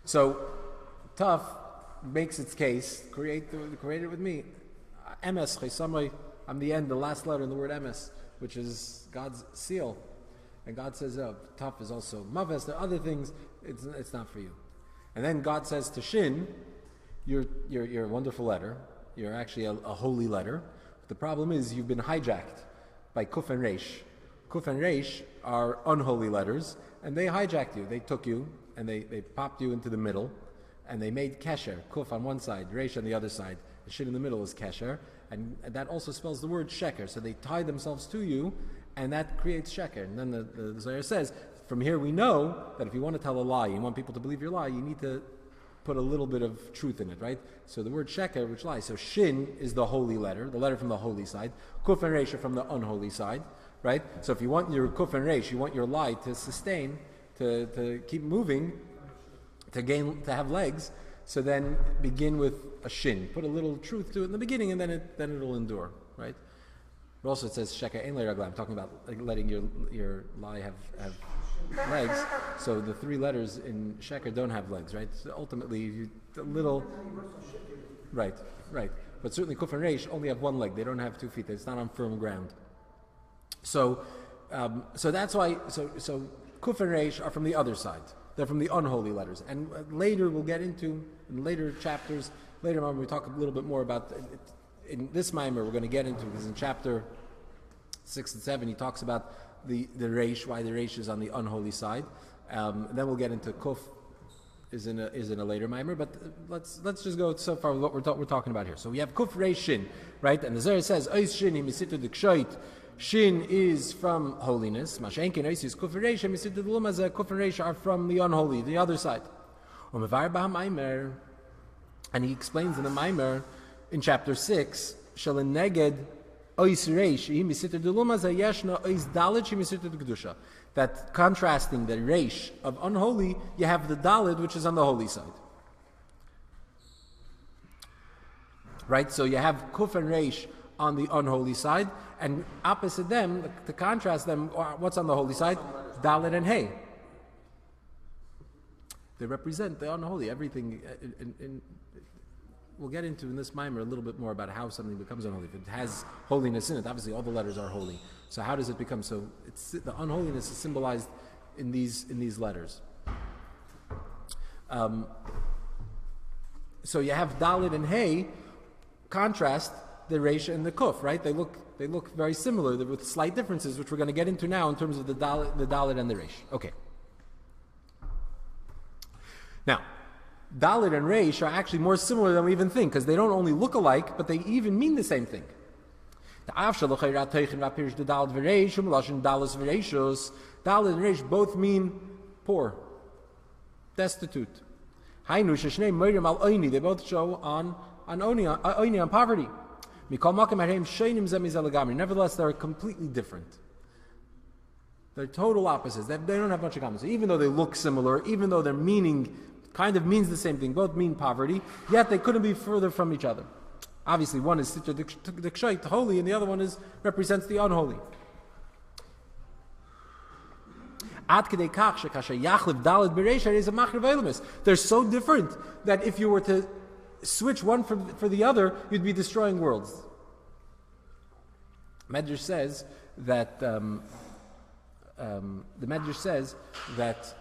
So, Taf makes its case, create it with me. Emes, Chaysamay, I'm the end, the last letter in the word Emes, which is God's seal. And God says, Taf is also Maves, there are other things, it's not for you. And then God says to Shin, you're a wonderful letter, you're actually a holy letter. The problem is you've been hijacked by Kuf and Reish. Kuf and Reish are unholy letters, and they hijacked you. They took you, and they popped you into the middle, and they made Kesher, Kuf on one side, Reish on the other side. The Shin in the middle is Kesher, and that also spells the word Sheker. So they tied themselves to you, and that creates Sheker. And then the Zohar says, from here we know that if you want to tell a lie, you want people to believe your lie, you need to put a little bit of truth in it, right? So the word Sheker, which lies. So Shin is the holy letter, the letter from the holy side. Kuf and Reish are from the unholy side, right? So if you want your Kuf and Reish, you want your lie to sustain, to keep moving, to have legs, so then begin with a Shin. Put a little truth to it in the beginning, and then it'll endure, right? But also it says Sheker Ein Le Raglayim, talking about letting your lie have legs. So the three letters in Sheker don't have legs, right? So ultimately, right. But certainly Kuf and Reish only have one leg. They don't have 2 feet. It's not on firm ground. So that's why. So Kuf and Reish are from the other side. They're from the unholy letters. And later we'll get into in later chapters. Later on, we talk a little bit more about. In this mimer, we're going to get into, because in chapter 6 and 7 he talks about the reish, why the reish is on the unholy side. Then we'll get into kuf is in a later mimer, but let's just go so far with what we're talking about here. So we have kuf reish shin, right? And the Zohar says ois shin misitu dikshait. Shin is from holiness. Mashenkin ois is kuf reish misitu dlumaza. Kuf and reish are from the unholy, the other side. And he explains in the mimer in chapter 6, shalin neged that contrasting the reish of unholy, you have the dalid, which is on the holy side. Right? So you have kuf and reish on the unholy side, and opposite them, to contrast them, what's on the holy side? Dalid and hey. They represent the unholy. Everything we'll get into in this mimer a little bit more about how something becomes unholy. If it has holiness in it, obviously all the letters are holy. So how does it become so? The unholiness is symbolized in these letters. So you have Dalit and Hey contrast the Reish and the Kuf, right? They look very similar with slight differences, which we're going to get into now in terms of the Dalit and the Reish. Okay. Now, Dalit and Reish are actually more similar than we even think, because they don't only look alike, but they even mean the same thing. Dalit and Reish both mean poor, destitute. They both show on poverty. Nevertheless, they're completely different. They're total opposites. They don't have much in common. So even though they look similar, even though their meaning kind of means the same thing, both mean poverty, yet they couldn't be further from each other. Obviously, one is Sitra Dikshait, holy, and the other one represents the unholy. They're so different that if you were to switch one for the other, you'd be destroying worlds. Medrash says that the Medrash says that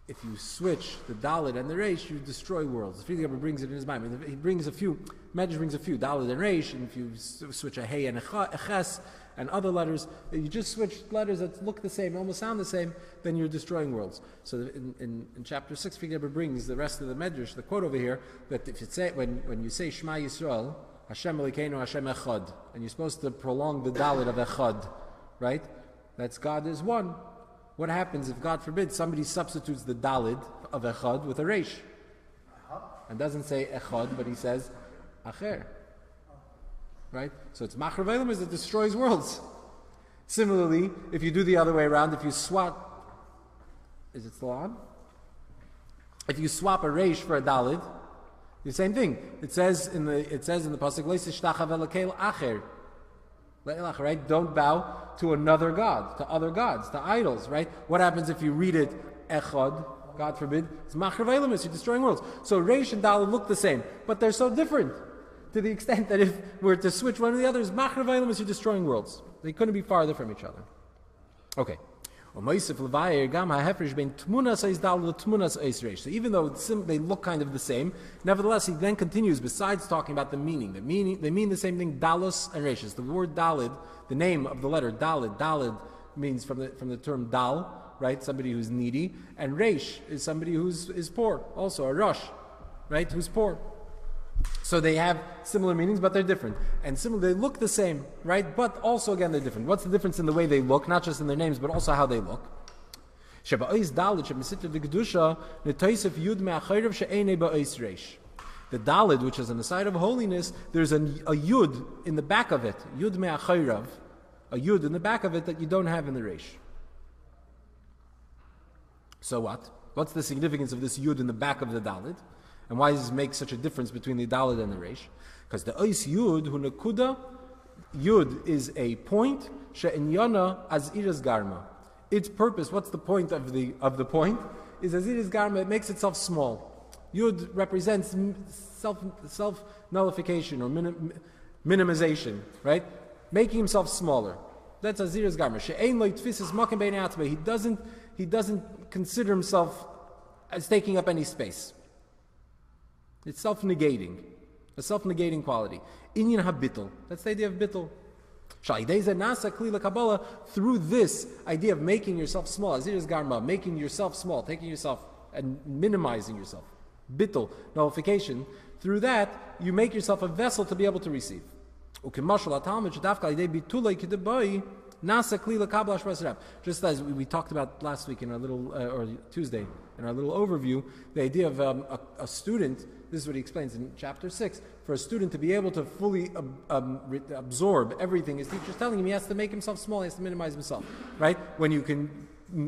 if you switch the Dalit and the Reish, you destroy worlds. The Friedlander brings it in his mind. He brings a few, Medrash brings a few, Dalit and Reish, and if you switch a Hey and a Ches and other letters, you just switch letters that look the same, almost sound the same, then you're destroying worlds. So in chapter 6, Friedlander brings the rest of the Medrash, the quote over here, that if you say, when you say Shema Yisrael, Hashem Elokeinu Hashem Echad, and you're supposed to prolong the Dalit of Echad, right? That's God is one. What happens if, God forbid, somebody substitutes the Dalid of Echad with a Reish? And doesn't say Echad, but he says Acher. Right? So it's Machar Veilim is it destroys worlds. Similarly, if you do the other way around, if you swap, is it still on? If you swap a Reish for a Dalid, the same thing. It says in the pasuk Leisishtachav Elakel Acher. Right? Don't bow to another god, to other gods, to idols, right? What happens if you read it echad God forbid, is Machrav Eilamis, you're destroying worlds. So Reish and Daled look the same, but they're so different to the extent that if we're to switch one or the other, is Machrav Eilamis, you're destroying worlds. They couldn't be farther from each other. Okay. So even though they look kind of the same, nevertheless he then continues, besides talking about the meaning. They mean the same thing, Dalos and Reishis. The word Dalid, the name of the letter Dalid means from the term Dal, right? Somebody who's needy. And Reish is somebody is poor, also a Rosh, right? Who's poor. So they have similar meanings, but they're different. And they look the same, right? But also, again, they're different. What's the difference in the way they look? Not just in their names, but also how they look. The Dalid, which is on the side of holiness, there's a Yud in the back of it. Yud me'achayrav. A Yud in the back of it that you don't have in the Reish. So what? What's the significance of this Yud in the back of the Dalid? And why does it make such a difference between the Dalid and the Reish? Because the Ois Yud, hu nekuda, Yud is a point, she'enyana az iras garma. Its purpose, what's the point of the point? Is as iras garma, it makes itself small. Yud represents self-nullification or minimization, right? Making himself smaller. That's az iras garma. She'ein lo yitfis makom b'nei atzmei. He doesn't consider himself as taking up any space. It's self-negating, a self-negating quality. Inyan ha-bittle. That's the idea of bittle. Through this idea of making yourself small, azir is garma, making yourself small, taking yourself and minimizing yourself. Bittle, nullification. Through that, you make yourself a vessel to be able to receive. Just as we talked about last week in our little, or Tuesday, in our little overview, the idea of a student, this is what he explains in chapter 6, for a student to be able to fully absorb everything his teacher is telling him, he has to make himself small, he has to minimize himself, right? When you can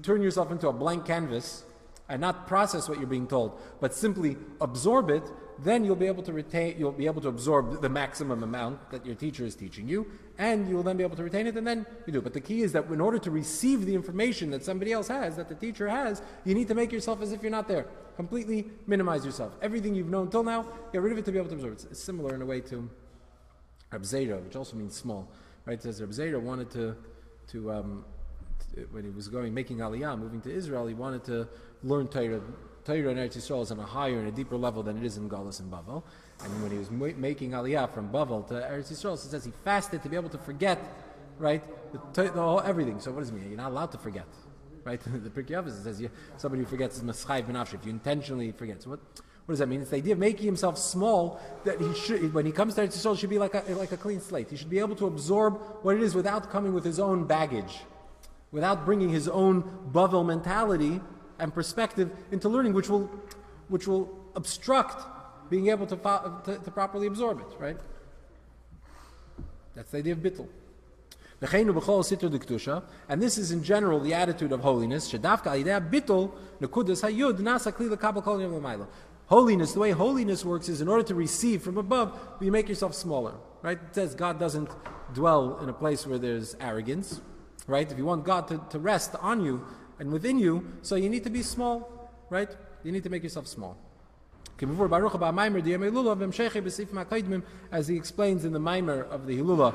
turn yourself into a blank canvas and not process what you're being told, but simply absorb it, then you'll be able to absorb the maximum amount that your teacher is teaching you, and you will then be able to retain it, and then you do. But the key is that in order to receive the information that somebody else has, that the teacher has, you need to make yourself as if you're not there. Completely minimize yourself. Everything you've known till now, get rid of it to be able to absorb it. It's similar in a way to Reb Zera, which also means small. Right? It says Reb Zera wanted to when he was making Aliyah, moving to Israel, he wanted to learn Torah. Torah in Eretz Yisrael is on a higher and a deeper level than it is in Galus and Bavel. And when he was making Aliyah from Bavel to Eretz Yisrael, it says he fasted to be able to forget, right, everything. So what does it mean? You're not allowed to forget, right? The Pirkei Avos says somebody who forgets is Maschayv Benafshe, if you intentionally forget. So what does that mean? It's the idea of making himself small, that he should, when he comes to Eretz Yisrael, should be like a clean slate. He should be able to absorb what it is without coming with his own baggage, without bringing his own Bavel mentality and perspective into learning, which will obstruct being able to properly absorb it, right? That's the idea of bittul. And this is in general the attitude of holiness. Holiness, the way holiness works is in order to receive from above, you make yourself smaller, right? It says God doesn't dwell in a place where there's arrogance, right? If you want God to rest on you and within you, so you need to be small, right? You need to make yourself small. As he explains in the Maimer of the Hilula,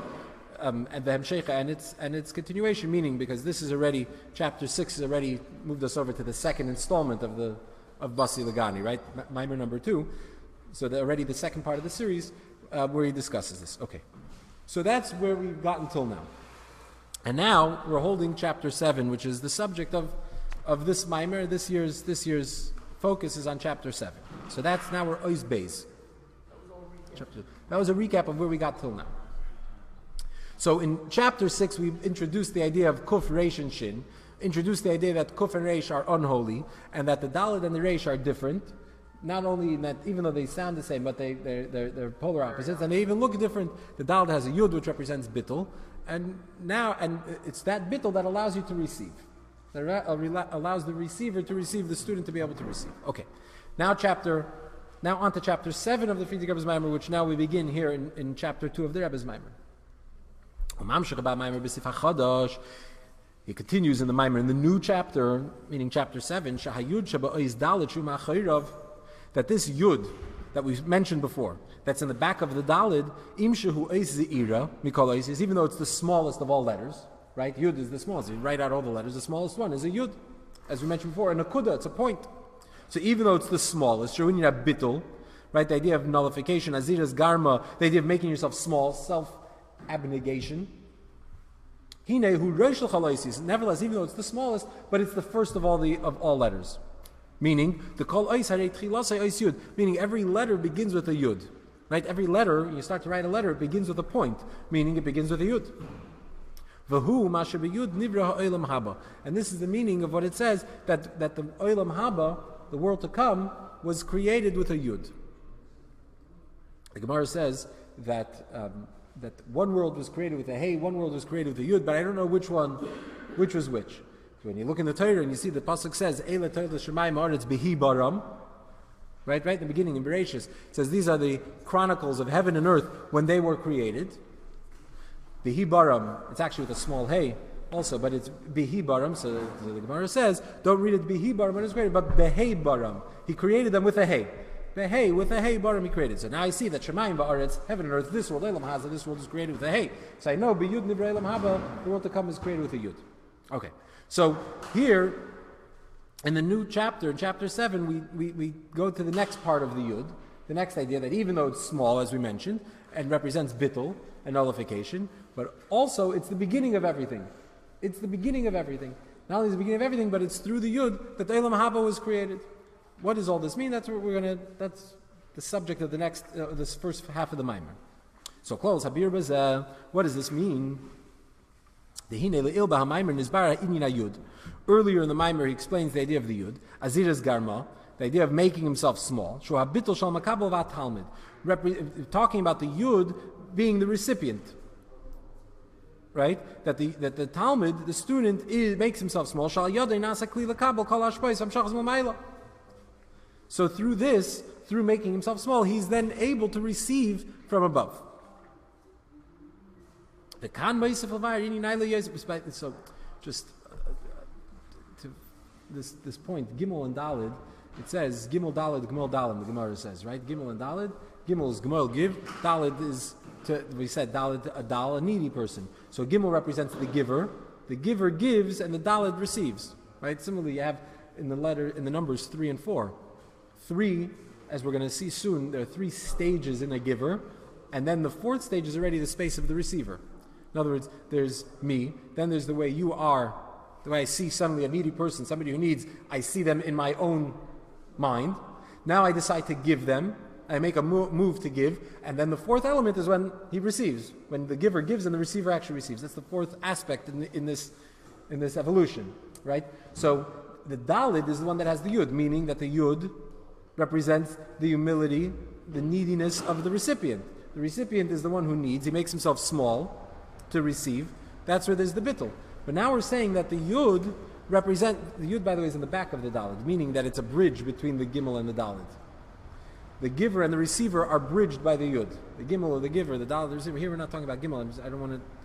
and the Hemsheicha and its continuation, meaning because this is already, chapter 6 has already moved us over to the second installment of Basi Legani, right? Maimer number 2. So already the second part of the series where he discusses this. Okay. So that's where we've gotten till now. And now we're holding chapter 7, which is the subject of this Maimer. This year's focus is on chapter 7. So that's now we're Ois Beis. That was a recap of where we got till now. So in chapter 6, we introduced the idea of Kuf, Reish, and Shin, introduced the idea that Kuf and Reish are unholy, and that the Daled and the Reish are different. Not only in that, even though they sound the same, but they're polar opposites, and they even look different. The Daled has a Yud, which represents Bittle, and it's that Bittle that allows you to receive. That allows the receiver to receive, the student to be able to receive. Okay. Now on to chapter 7 of the Friedrich Rebbe's Maimer, which now we begin here in chapter 2 of the Rebbe's Maimer. He continues in the Maimer, in the new chapter, meaning chapter 7, that this Yud that we mentioned before, that's in the back of the Dalid, even though it's the smallest of all letters, right? Yud is the smallest. You write out all the letters, the smallest one is a Yud. As we mentioned before, a Nakuda, it's a point. So even though it's the smallest, when you have Bittle, right, the idea of nullification, Aziras Garma, the idea of making yourself small, self-abnegation. Nevertheless, even though it's the smallest, but it's the first of all letters. Meaning, the Kol Ois Harei Tchilasei Ois Yud, meaning every letter begins with a Yud. Right? Every letter, you start to write a letter, it begins with a point, meaning it begins with a Yud. V'hu Masher B'Yud Nivra Ha'olam Haba. And this is the meaning of what it says, that the Olam Haba, the world to come, was created with a Yud. The Gemara says that one world was created with a Hey, one world was created with a Yud, but I don't know which was which. So when you look in the Torah and you see the pasuk says Eila Torah Shemayim Haaretz Behi Baram, right in the beginning in Bereshis, it says these are the chronicles of heaven and earth when they were created. Behi Baram, it's actually with a small Hey also, but it's Behi Baram. So the Gemara says don't read it Behi Baram when it's created, but Behei Baram. He created them with a Hey. Behei, with a Hey Baram he created. So now I see that Shemayim Ba'aretz, heaven and earth, this world, Elam Haza, this world is created with a Hey. So I know B'Yud Nivra Elam Haba, the world to come is created with a Yud. Okay. So here, in the new chapter, in chapter 7, we go to the next part of the Yud, the next idea that even though it's small, as we mentioned, and represents Bittle and nullification, but also it's the beginning of everything. It's the beginning of everything. Not only is the beginning of everything, but it's through the Yud that the Elam Haba was created. What does all this mean? That's the subject of the next, this first half of the Maimer. So close, Habir Bazeh, what does this mean? Earlier in the Maimer, he explains the idea of the Yud, Aziras Garma, the idea of making himself small, talking about the Yud being the recipient, right? That the Talmud, the student, makes himself small. So through this, through making himself small, he's then able to receive from above. So just to this point, Gimel and Dalid, it says Gimel Dalid, Gimel Dalid, the Gemara says, right? Gimel and Dalid. Gimel is Gimel, give. Dalid is, we said Dalid, a Dal, a needy person. So Gimel represents the giver. The giver gives and the Dalid receives, right? Similarly, you have in the numbers 3 and 4. 3, as we're going to see soon, there are 3 stages in a giver, and then the 4th stage is already the space of the receiver. In other words, there's me, then there's the way you are, the way I see suddenly a needy person, somebody who needs, I see them in my own mind. Now I decide to give them, I make a move to give, and then the 4th element is when he receives, when the giver gives and the receiver actually receives. That's the 4th aspect in this evolution, right? So the Dalid is the one that has the Yud, meaning that the Yud represents the humility, the neediness of the recipient. The recipient is the one who needs, he makes himself small to receive. That's where there's the Bittle. But now we're saying that the Yud the Yud, by the way, is in the back of the Dalid, meaning that it's a bridge between the Gimel and the Dalid. The giver and the receiver are bridged by the Yud. The Gimel or the giver, the Dalid, the receiver. Here we're not talking about Gimel.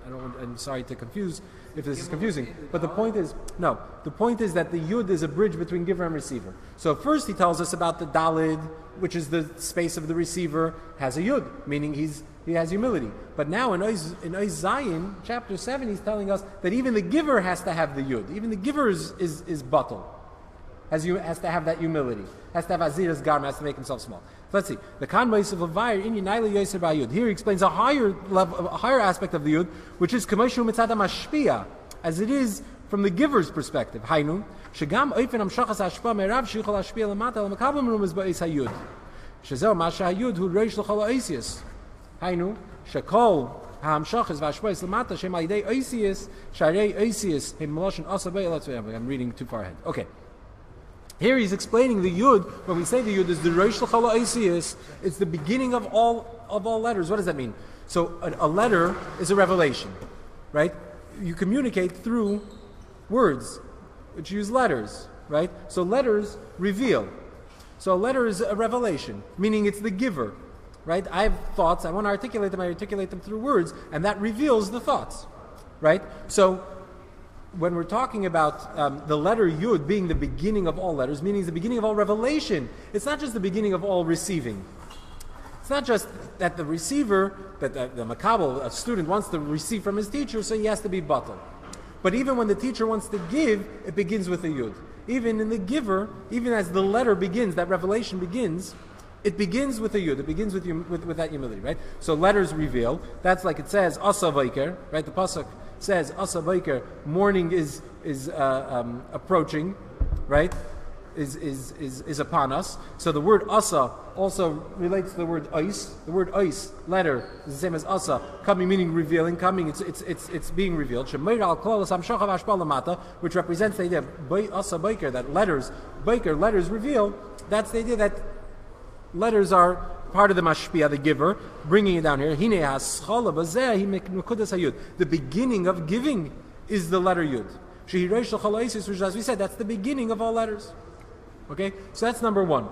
I'm sorry to confuse if this is confusing. But the point is that the Yud is a bridge between giver and receiver. So first he tells us about the Dalid, which is the space of the receiver, has a Yud, meaning he has humility. But now in Oz Zayin, chapter 7, he's telling us that even the giver has to have the Yud. Even the giver is Bittle. Has to have that humility. Has to have Aziras Garma, has to make himself small. Let's see. The Kanbais of Avayr in Yinaila Yoser Bayud. Here he explains a higher level, a higher aspect of the Yud, which is Kameshu Mitzada Mashpia, as it is from the giver's perspective. Hainu, Shagam Oifen Amshachas Ashpa Merav Shichol Ashpia Lamata Lamakabam Rumas Ba'is Hayud. Shazel Masha Hayud Hu Reish L'chol Oisius. Hainu, Shakol HaMshachas Vashpais Lamata Shem Aidei Oisius Sharei Oisius Hem Meloshin Asabei. I'm reading too far ahead. Okay. Here he's explaining the Yud. When we say the Yud is the Reish L'chol Oisius, it's the beginning of all letters. What does that mean? So a letter is a revelation, right? You communicate through words, which use letters, right? So letters reveal. So a letter is a revelation, meaning it's the giver, right? I have thoughts, I want to articulate them, I articulate them through words, and that reveals the thoughts, right? So when we're talking about the letter Yud being the beginning of all letters, meaning the beginning of all revelation, it's not just the beginning of all receiving. It's not just that the receiver, that the makabel, a student wants to receive from his teacher, so he has to be Bittle. But even when the teacher wants to give, it begins with a Yud. Even in the giver, even as the letter begins, that revelation begins, it begins with a Yud. It begins with that humility, right? So letters reveal. That's like it says, Asa Vaiker, right? The pasuk says, Asa Vaiker, morning is approaching, right? Is upon us. So the word asa also relates to the word ice. The word ice, letter, is the same as asa, coming meaning revealing, coming, it's being revealed. Which represents the idea of asa biker, that letters reveal. That's the idea that letters are part of the mashpia, the giver, bringing it down here. The beginning of giving is the letter yud. Which, as we said, that's the beginning of all letters. Okay, so that's number one.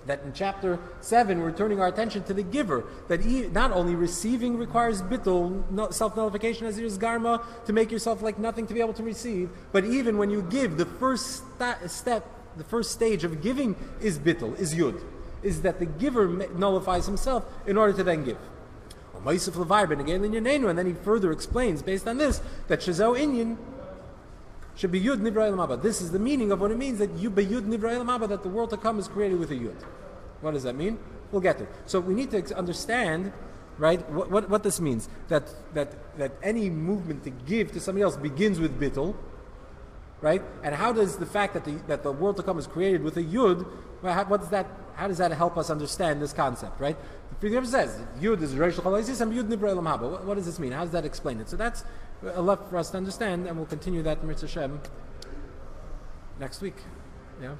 That in chapter 7, we're turning our attention to the giver. That not only receiving requires bittul, self-nullification as is garma, to make yourself like nothing to be able to receive, but even when you give, the first step, the first stage of giving is bittul, is yud. Is that the giver nullifies himself in order to then give. And then he further explains, based on this, that Shazau Inyan should be Yud Nivra Elam Haba. This is the meaning of what it means that you be Yud Nivra Elam Haba, that the world to come is created with a Yud. What does that mean? We'll get to it. So we need to understand, right, what this means. That any movement to give to somebody else begins with Bittul, right? And how does the fact that the world to come is created with a Yud, how does that help us understand this concept, right? The Rebbe says Yud is Reish L'Chalaisis and Yud Nivra Elam Haba. What does this mean? How does that explain it? So that's a lot for us to understand, and we'll continue that in Mitzvah Shem next week. Yeah.